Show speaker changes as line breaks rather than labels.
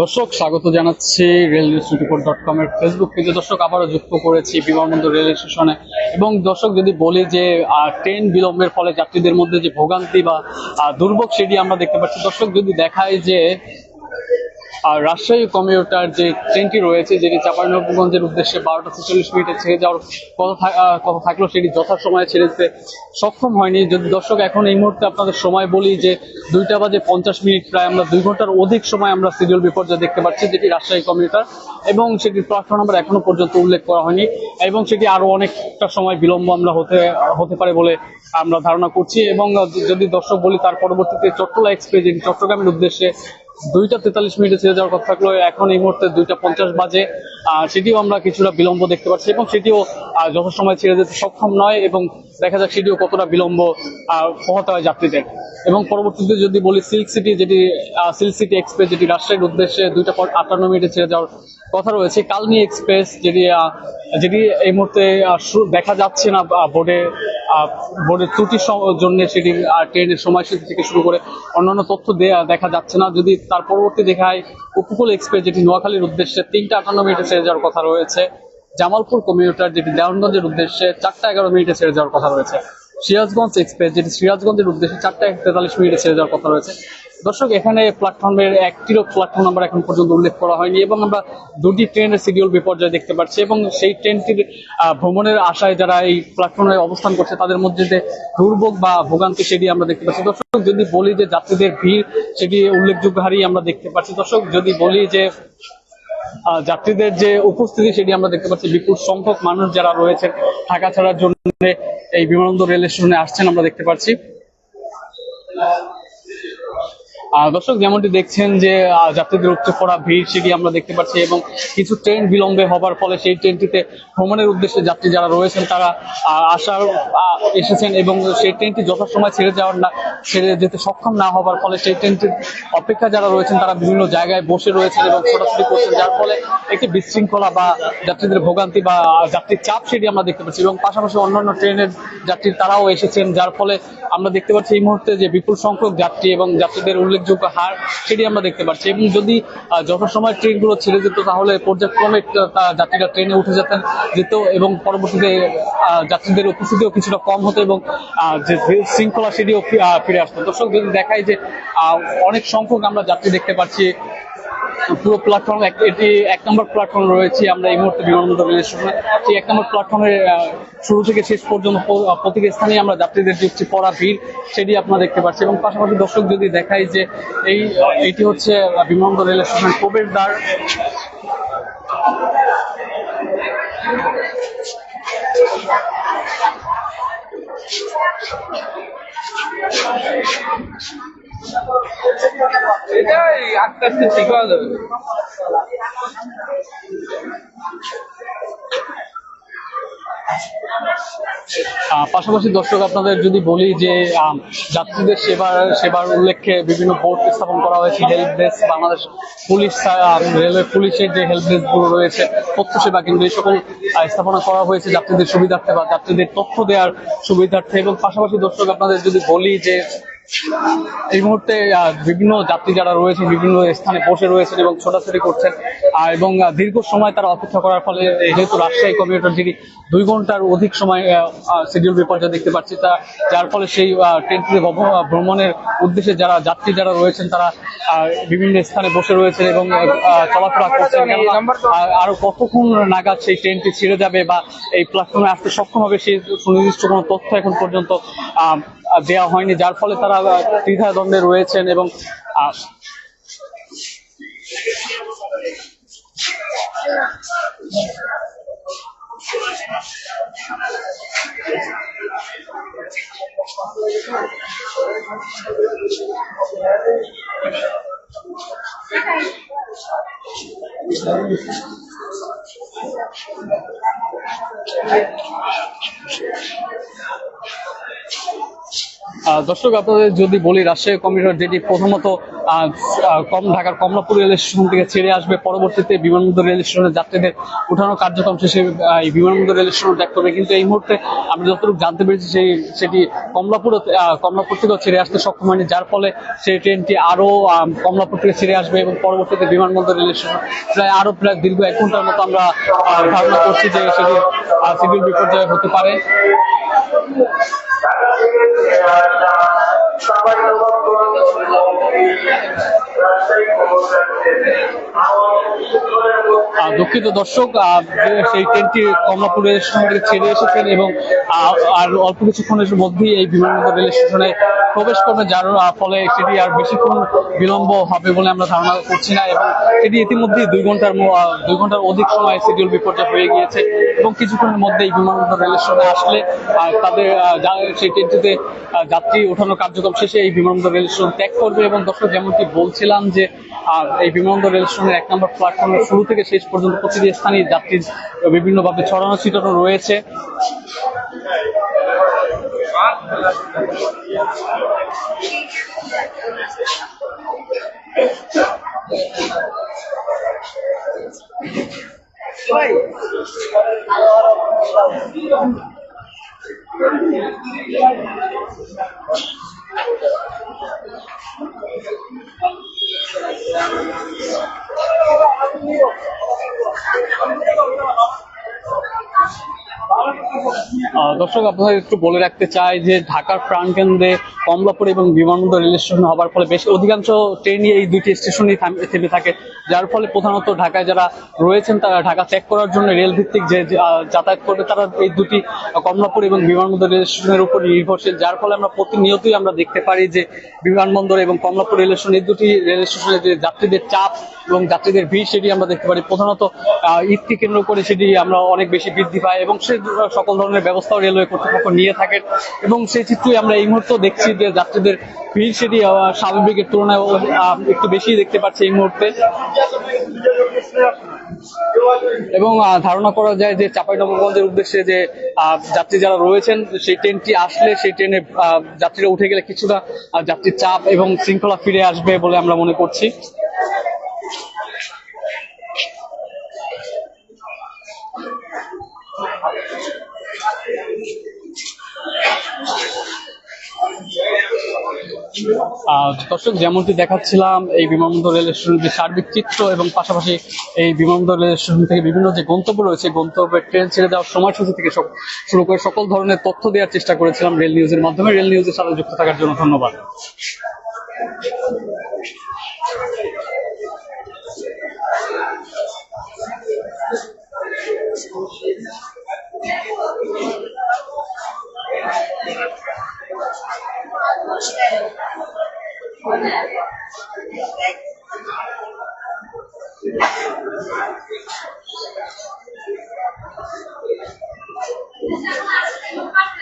দর্শক স্বাগত জানাচ্ছি রেলনিউজ24.com এর ফেসবুক পেজে। দর্শক আবারও যুক্ত করেছি বিমানবন্দর রেল স্টেশনে। এবং দর্শক যদি বলি যে ট্রেন বিলম্বের ফলে যাত্রীদের মধ্যে যে ভোগান্তি বা দুর্ভোগ সেটি আমরা দেখতে পাচ্ছি। দর্শক যদি দেখায় যে আর রাজশাহী কমিউটার যে ট্রেনটি রয়েছে, যেটি চাঁপাইনবাবগঞ্জের উদ্দেশ্যে 12টা 46 মিনিটে ছেড়ে যাওয়ার কথা থাকলেও সেটি যথাসময়ে ছেড়ে যেতে সক্ষম হয়নি। যদি দর্শক এখন এই মুহূর্তে আপনাদের সময় বলি যে 2টা 50 মিনিট, প্রায় আমরা 2 ঘন্টার অধিক সময় আমরা সিরিয়াল বিপর্যয় দেখতে পাচ্ছি, যেটি রাজশাহী কমিউটার, এবং সেটির প্ল্যাটফর্ম নাম্বার এখনো পর্যন্ত উল্লেখ করা হয়নি, এবং সেটি আরো অনেকটা সময় বিলম্ব আমরা হতে পারে বলে আমরা ধারণা করছি। এবং যদি দর্শক বলি, তার পরবর্তীতে চট্টলা এক্সপ্রেস, যেটি চট্টগ্রামের উদ্দেশ্যে 2টা 43 মিনিটে ছেড়ে যাওয়ার কথা থাকলেও এখন এই মুহূর্তে 2টা 50 বাজে, সেটিও আমরা কিছুটা বিলম্ব দেখতে পাচ্ছি, এবং সেটিও যথাসময়ে ছেড়ে যেতে সক্ষম নয়। এবং দেখা যাক সেটিও কতটা বিলম্ব পোহাতে হয় যাত্রীদের। এবং পরবর্তীতে যদি বলি সিল্ক সিটি এক্সপ্রেস, যেটি রাজশাহীর উদ্দেশ্যে 2টা 58 মিনিটে ছেড়ে যাওয়ার কথা রয়েছে। কালনী এক্সপ্রেস, যেটি এই মুহূর্তে দেখা যাচ্ছে না বোর্ডের ত্রুটির জন্য, সেটি ট্রেনের সময়সূচি থেকে শুরু করে অন্যান্য তথ্য দেখা যাচ্ছে না। যদি তার পরবর্তী দেখায় উপকূল এক্সপ্রেস, যেটি নোয়াখালীর উদ্দেশ্যে 3টা 58 মিনিটে ছেড়ে যাওয়ার কথা রয়েছে। জামালপুর কমিউটার, যেটি দেওয়ানগঞ্জের উদ্দেশ্যে 4টা 11 মিনিটে ছেড়ে যাওয়ার কথা রয়েছে। সিরাজগঞ্জ এক্সপ্রেস, যেটি সিরাজগঞ্জের উদ্দেশ্যে 4টা 43 মিনিটে ছেড়ে যাওয়ার কথা রয়েছে। দর্শক, এখানে প্ল্যাটফর্মের একটিরও প্ল্যাটফর্ম নাম্বার এখন পর্যন্ত উল্লেখ করা হয়নি, এবং আমরা দুটি ট্রেনের শিডিউল বিপর্যয় দেখতে পাচ্ছি। এবং সেই ট্রেনটির ভ্রমণের আশায় যারা এই প্ল্যাটফর্মে অবস্থান করছে, তাদের মধ্যে যে দুর্ভোগ বা ভোগান্তি সেটি আমরা দেখতে পাচ্ছি। দর্শক, যদি বলি যে যাত্রীদের ভিড়, সেটি উল্লেখযোগ্য হারেই আমরা দেখতে পাচ্ছি। দর্শক, যদি বলি যে যাত্রীদের যে উপস্থিতি, সেটি আমরা দেখতে পাচ্ছি। বিপুল সংখ্যক মানুষ যারা রয়েছেন ঢাকা ছাড়ার জন্য এই বিমানবন্দর রেল স্টেশনে আসছেন আমরা দেখতে পাচ্ছি। দর্শক, যেমনটি দেখছেন যে যাত্রীদের উপচে পড়া ভিড়, সেটি আমরা দেখতে পাচ্ছি। এবং কিছু ট্রেন বিলম্বে হবার ফলে সেই ট্রেনটিতে ভ্রমণের উদ্দেশ্যে যাত্রী যারা রয়েছেন তারা এসেছেন, এবং সেই ট্রেনটি যথাসময় ছেড়ে যেতে সক্ষম না হবার ফলে সেই ট্রেনটির অপেক্ষা যারা রয়েছেন তারা বিভিন্ন জায়গায় বসে রয়েছেন এবং ছোটাছুটি করছেন, যার ফলে একটি বিশৃঙ্খলা বা যাত্রীদের ভোগান্তি বা যাত্রীর চাপ সেটি আমরা দেখতে পাচ্ছি। এবং পাশাপাশি অন্যান্য ট্রেনের যাত্রী তারাও এসেছেন, যার ফলে আমরা দেখতে পাচ্ছি এই মুহূর্তে যে বিপুল সংখ্যক যাত্রী এবং যাত্রীদের উল্লেখযোগ্য হার সেটি আমরা দেখতে পাচ্ছি। এবং যদি যথাসময় ট্রেনগুলো ছেড়ে যেত, তাহলে পর্যায়ক্রমে যাত্রীরা ট্রেনে উঠে যেত, এবং পরবর্তীতে যাত্রীদের উপস্থিতিও কিছুটা কম হতো, এবং যে শৃঙ্খলা সেটিও ফিরে আসতো। দর্শক, যদি দেখায় যে অনেক সংখ্যক আমরা যাত্রী দেখতে পাচ্ছি পুরো প্ল্যাটফর্ম, এটি 1 নম্বর প্ল্যাটফর্ম রয়েছে আমরা এই মুহূর্তে বিমানবন্দর রেল স্টেশনে। সেই 1 নম্বর প্ল্যাটফর্মের শুরু থেকে শেষ পর্যন্ত প্রতিটি স্থানে আমরা যাত্রীদের যে পড়া ভিড় সেটি আপনারা দেখতে পাচ্ছি। এবং পাশাপাশি দর্শক, যদি দেখাই যে এইটি হচ্ছে বিমানবন্দর রেল স্টেশনের প্রবেশদ্বার। এটাই আস্তে আস্তে ঠিক হয়ে যাবে। পাশাপাশি দর্শক, আপনাদের যদি বলি যে যাত্রীদের সেবার উল্লেখে বিভিন্ন বোর্ড স্থাপন করা হয়েছে। Help desk, Bangladesh police, railway পুলিশের যে হেল্প ডেস্ক গুলো রয়েছে, তথ্য সেবা কেন্দ্র, এই সকল স্থাপনা করা হয়েছে যাত্রীদের সুবিধার্থে বা যাত্রীদের তথ্য দেওয়ার সুবিধার্থে। এবং পাশাপাশি দর্শক, আপনাদের যদি বলি যে এই মুহূর্তে বিভিন্ন যাত্রী যারা রয়েছেন বিভিন্ন স্থানে বসে রয়েছেন এবং ছোটাছুটি করছেন, এবং দীর্ঘ সময় তারা অপেক্ষা করার ফলে, যেহেতু রাজশাহী কমিউটার যেটি 2 ঘন্টার অধিক সময় শিডিউল বিপর্যয় দেখতে পাচ্ছি, যার ফলে সেই ট্রেনটিতে ভ্রমণের উদ্দেশ্যে যাত্রী যারা রয়েছেন তারা বিভিন্ন স্থানে বসে রয়েছেন এবং চলাফেরা করছেন। আরো কতক্ষণ নাগাদ সেই ট্রেনটি ছেড়ে যাবে বা এই প্ল্যাটফর্মে আসতে সক্ষম হবে, সেই সুনির্দিষ্ট কোনো তথ্য এখন পর্যন্ত দেওয়া হয়নি, যার ফলে তারা দ্বিধাদ্বন্দ্বে রয়েছেন। এবং দর্শক, আপনাদের যদি বলি রাজশাহী কমিউটার যেটি প্রথমত ঢাকার কমলাপুর রেল স্টেশন থেকে ছেড়ে আসবে, পরবর্তীতে বিমানবন্দর রেল স্টেশনে যাত্রীদের উঠানোর কার্যক্রম শেষে এই বিমানবন্দর রেল স্টেশন ত্যাগ করবে। কিন্তু এই মুহূর্তে আমরা যতটুকু জানতে পেরেছি সেটি কমলাপুর থেকেও ছেড়ে আসতে সক্ষম হয়নি, যার ফলে সেই ট্রেনটি আরো কমলাপুর থেকে ছেড়ে আসবে এবং পরবর্তীতে বিমানবন্দর রেল স্টেশন প্রায় দীর্ঘ 1 ঘন্টার মতো আমরা ধারণা করছি যে সেটি শিডিউল বিপর্যয় হতে পারে। দুঃখিত দর্শক, সেই ট্রেনটি কমলাপুর রেল স্টেশন থেকে ছেড়ে এসেছেন এবং আর অল্প কিছুক্ষণের মধ্যেই এই বিমানবন্দর রেল স্টেশনে প্রবেশ করবে, যার ফলে সেটি আর বেশিক্ষণ বিলম্ব হবে বলে আমরা ধারণা করছি না। এবং এটি ইতিমধ্যেই 2 ঘন্টার অধিক সময় শিডিউল বিপর্যয় হয়ে গিয়েছে এবং কিছুক্ষণের মধ্যেই বিমানবন্দর রেল স্টেশনে আসলে তাদের সেই ট্রেনটিতে যাত্রী ওঠানোর কার্যক্রম শেষে এই বিমানবন্দর রেল স্টেশন ত্যাগ করবে। এবং দর্শক, যেমনটি বলছিলাম যে এই বিমানবন্দর রেল স্টেশনের 1 নম্বর প্ল্যাটফর্মের শুরু থেকে শেষ পর্যন্ত প্রতিটি স্থানে যাত্রী বিভিন্নভাবে ছড়ানো ছিটানো রয়েছে। দর্শক, আপনাদের একটু বলে রাখতে চাই যে ঢাকার প্রাণকেন্দ্রে কমলাপুর এবং বিমানবন্দর রেল স্টেশন হওয়ার ফলে বেশ অধিকাংশ ট্রেনই এই দুটি স্টেশনেই থেমে থাকে, যার ফলে প্রধানত ঢাকায় যারা রয়েছেন তারা ঢাকা ত্যাগ করার জন্য রেল ভিত্তিক যে যাতায়াত করবে তারা এই দুটি কমলাপুর এবং বিমানবন্দর রেল স্টেশনের উপর নির্ভরশীল, যার ফলে আমরা প্রতিনিয়তই আমরা দেখতে পারি যে বিমানবন্দর এবং কমলাপুর রেল স্টেশন এই দুটি রেল স্টেশনে যে যাত্রীদের চাপ এবং যাত্রীদের ভিড় সেটি আমরা দেখতে পারি। প্রধানত ঈদকে কেন্দ্র করে সেটি আমরা অনেক বেশি বৃদ্ধি পাই এবং সে সকল ধরনের ব্যবস্থাও রেলওয়ে কর্তৃপক্ষ নিয়ে থাকেন এবং সেই চিত্রই আমরা এই মুহূর্তে দেখছি যে যাত্রীদের ভিড় সেটি স্বাভাবিকের তুলনায় একটু বেশি দেখতে পাচ্ছি এই মুহূর্তে। এবং ধারণা করা যায় যে চাঁপাইনবাবগঞ্জের উদ্দেশ্যে যে যাত্রী যারা রয়েছেন সেই ট্রেনটি আসলে সেই ট্রেনে যাত্রীরা উঠে গেলে কিছুটা যাত্রীর চাপ এবং শৃঙ্খলা ফিরে আসবে বলে আমরা মনে করছি। দর্শক, যেমনটি দেখাচ্ছিলাম এই বিমানবন্দর রেল স্টেশনের যে সার্বিক চিত্র এবং পাশাপাশি এই বিমানবন্দর রেল স্টেশন থেকে বিভিন্ন যে গন্তব্য রয়েছে গন্তব্যের ট্রেন ছেড়ে যাওয়ার সময়সূচি থেকে শুরু করে সকল ধরনের তথ্য দেওয়ার চেষ্টা করেছিলাম রেল নিউজের মাধ্যমে। রেল নিউজের সাথে যুক্ত থাকার জন্য ধন্যবাদ।